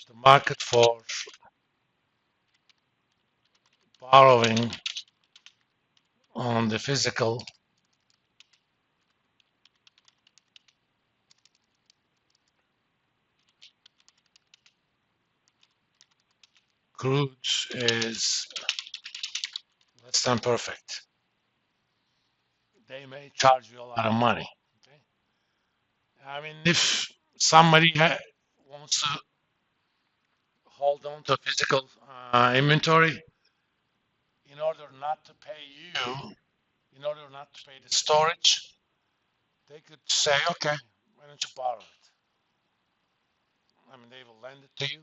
the market for borrowing on the physical crude is less than perfect. They may charge you a lot of money. Okay? I mean, if somebody wants to hold on to physical inventory in order not to pay you, in order not to pay the storage, they could say, okay, why don't you borrow it? I mean, they will lend it to you,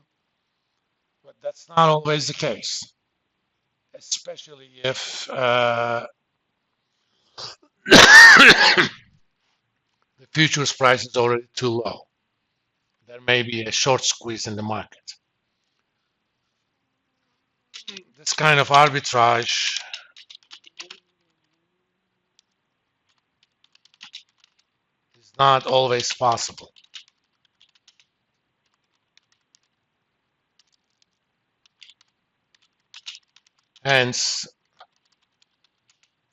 but that's not always the case, especially if the futures price is already too low. There may be a short squeeze in the market. This kind of arbitrage is not always possible. Hence,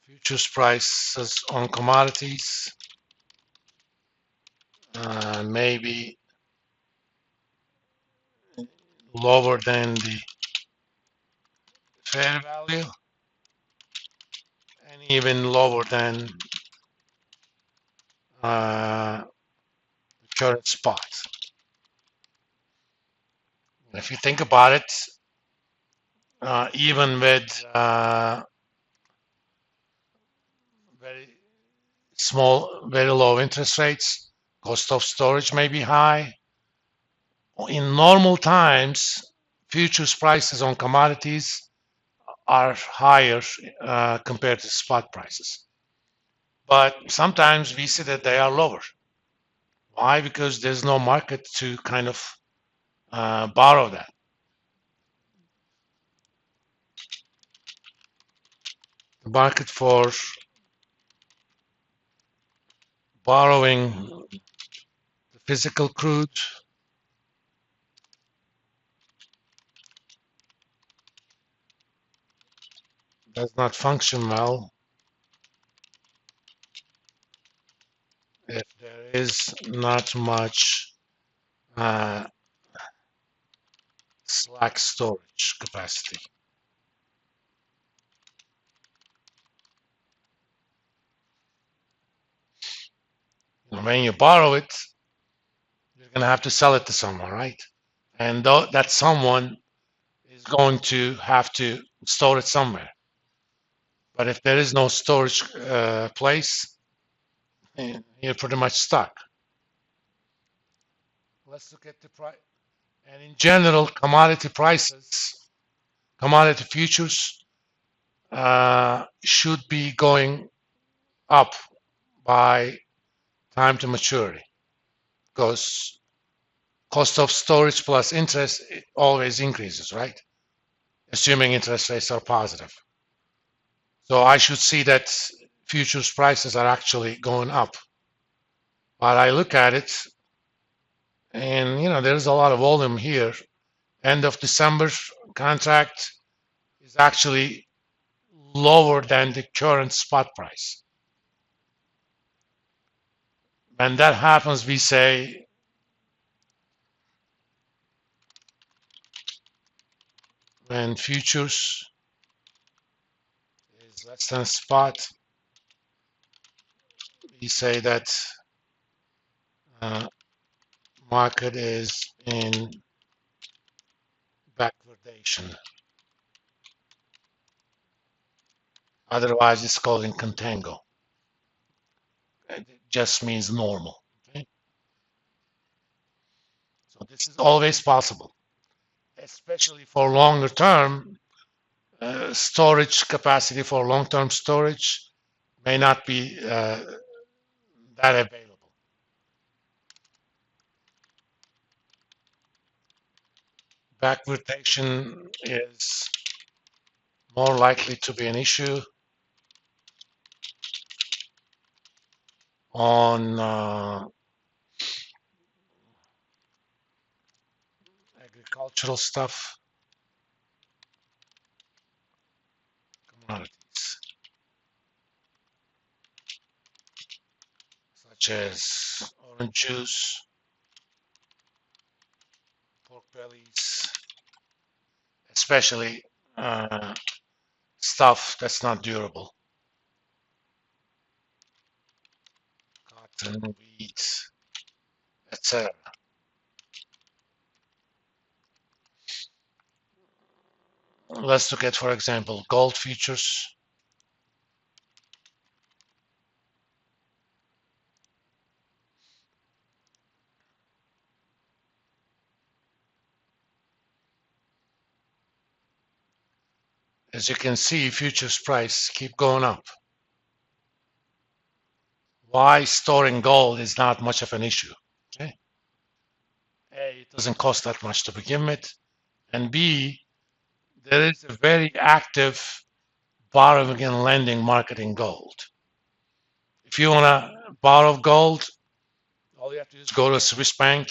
futures prices on commodities maybe lower than the fair value and even lower than the current spot. If you think about it, even with very small, very low interest rates, cost of storage may be high. In normal times, futures prices on commodities are higher compared to spot prices. But sometimes we see that they are lower. Why? Because there's no market to kind of borrow that. The market for borrowing the physical crude does not function well if there is not much slack storage capacity. When you borrow it, you're going to have to sell it to someone, right? And that someone is going to have to store it somewhere. But if there is no storage place, you're pretty much stuck. Let's look at the price. And in general, commodity prices, commodity futures should be going up by time to maturity because cost of storage plus interest always increases, right? Assuming interest rates are positive. So I should see that futures prices are actually going up. But I look at it and, there's a lot of volume here. End of December contract is actually lower than the current spot price. When that happens, we say when futures is less than spot, we say that market is in backwardation. Otherwise, it's called in contango. It just means normal. Okay? So this is always possible, especially for longer term. Storage capacity for long-term storage may not be that available. Backwardation is more likely to be an issue on agricultural stuff, commodities, such as orange juice, pork bellies, especially uh, stuff that's not durable, cotton, wheat, etc. Let's look at, for example, gold futures. As you can see, futures price keep going up. Why storing gold is not much of an issue. Okay? A, it doesn't cost that much to begin with, and B, there is a very active borrowing and lending market in gold. If you want to borrow gold, all you have to do is go to a Swiss bank.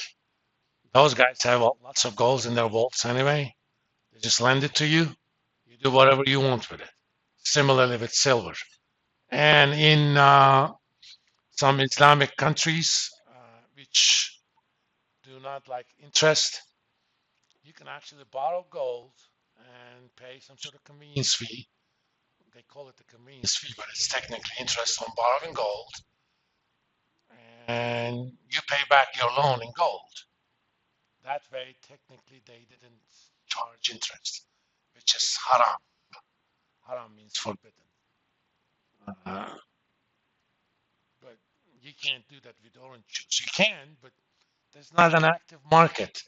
Those guys have lots of gold in their vaults anyway. They just lend it to you. You do whatever you want with it. Similarly with silver. And in some Islamic countries, which do not like interest, you can actually borrow gold and pay some sort of convenience fee. They call it the convenience fee, but it's technically interest on borrowing gold. And you pay back your loan in gold. That way, technically, they didn't charge interest, which is haram. Haram means forbidden. Uh, but you can't do that with orange juice. You can, but there's not an active market.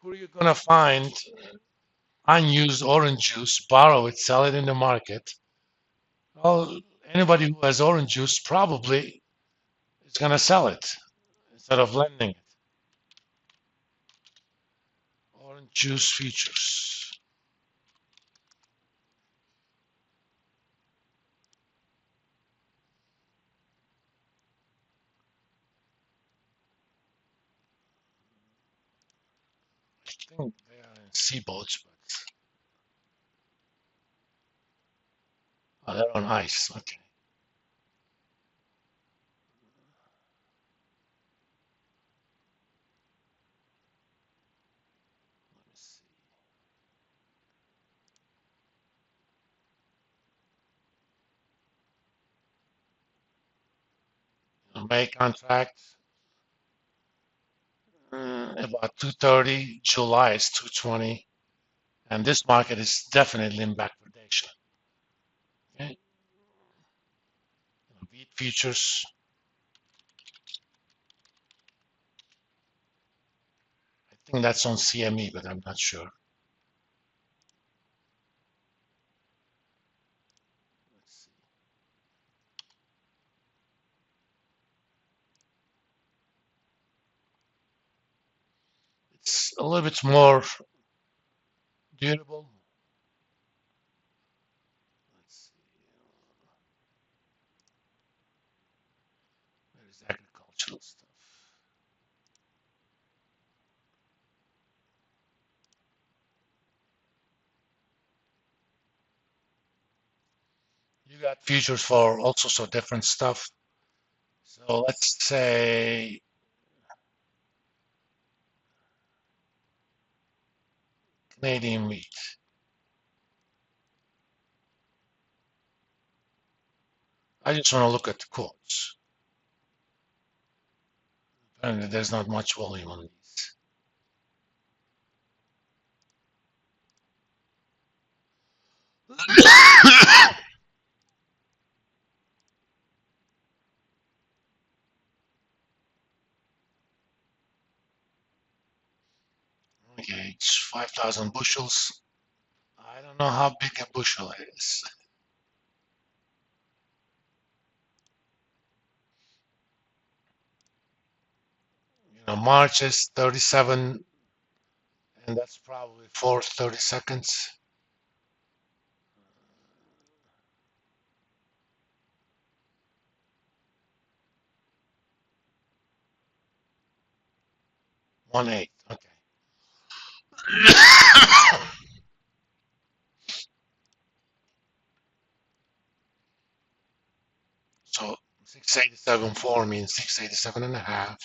Who are you going to find unused orange juice, borrow it, sell it in the market? Well, anybody who has orange juice probably is going to sell it instead of lending it. Orange juice futures. I think they are in sea boats, but they're on ice. Okay. Let me see. May contract about 230. July is 220, and this market is definitely in backwardation. Okay. Wheat futures. I think that's on CME, but I'm not sure. Let's see. It's a little bit more durable. Let's see. Where is agricultural stuff? You got futures for all sorts of different stuff. So let's say Canadian wheat. I just want to look at the quotes. Apparently, there's not much volume on these. Okay, it's 5,000 bushels. I don't know how big a bushel is. March is 37, and that's probably for 30 seconds. One eighth. Okay. So 687.4 means 687 and a half,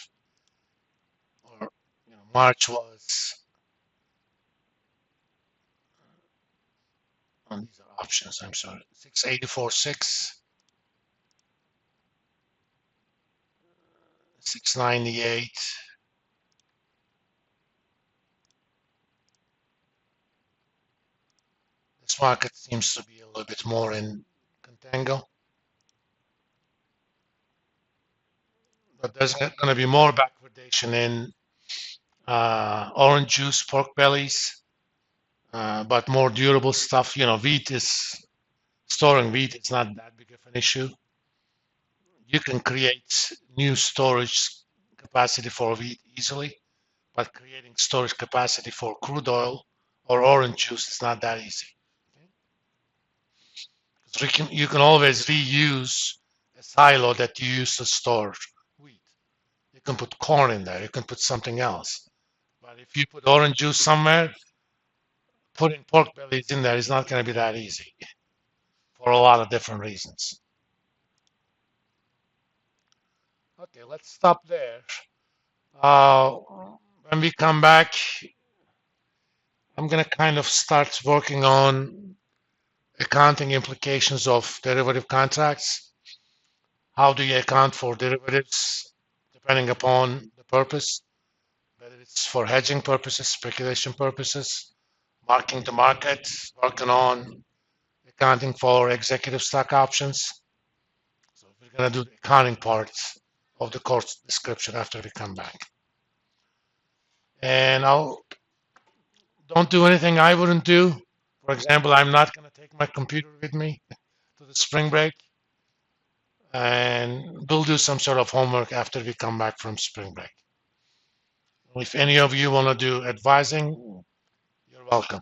or March was, oh, these are options, I'm sorry, 684.6, 698. This market seems to be a little bit more in contango, but there's going to be more backwardation in orange juice, pork bellies, but more durable stuff. Wheat is storing wheat. It's not that big of an issue. You can create new storage capacity for wheat easily, but creating storage capacity for crude oil or orange juice is not that easy. So you can always reuse a silo that you use to store wheat. You can put corn in there. You can put something else. But if you put orange juice somewhere, putting pork bellies in there is not going to be that easy for a lot of different reasons. Okay, let's stop there. Uh, when we come back, I'm going to kind of start working on accounting implications of derivative contracts. How do you account for derivatives depending upon the purpose, whether it's for hedging purposes, speculation purposes, marking the market, working on accounting for executive stock options. So we're going to do the accounting part of the course description after we come back. And I'll don't do anything I wouldn't do. For example, I'm not going to take my computer with me to the spring break, and we'll do some sort of homework after we come back from spring break. If any of you want to do advising, you're welcome.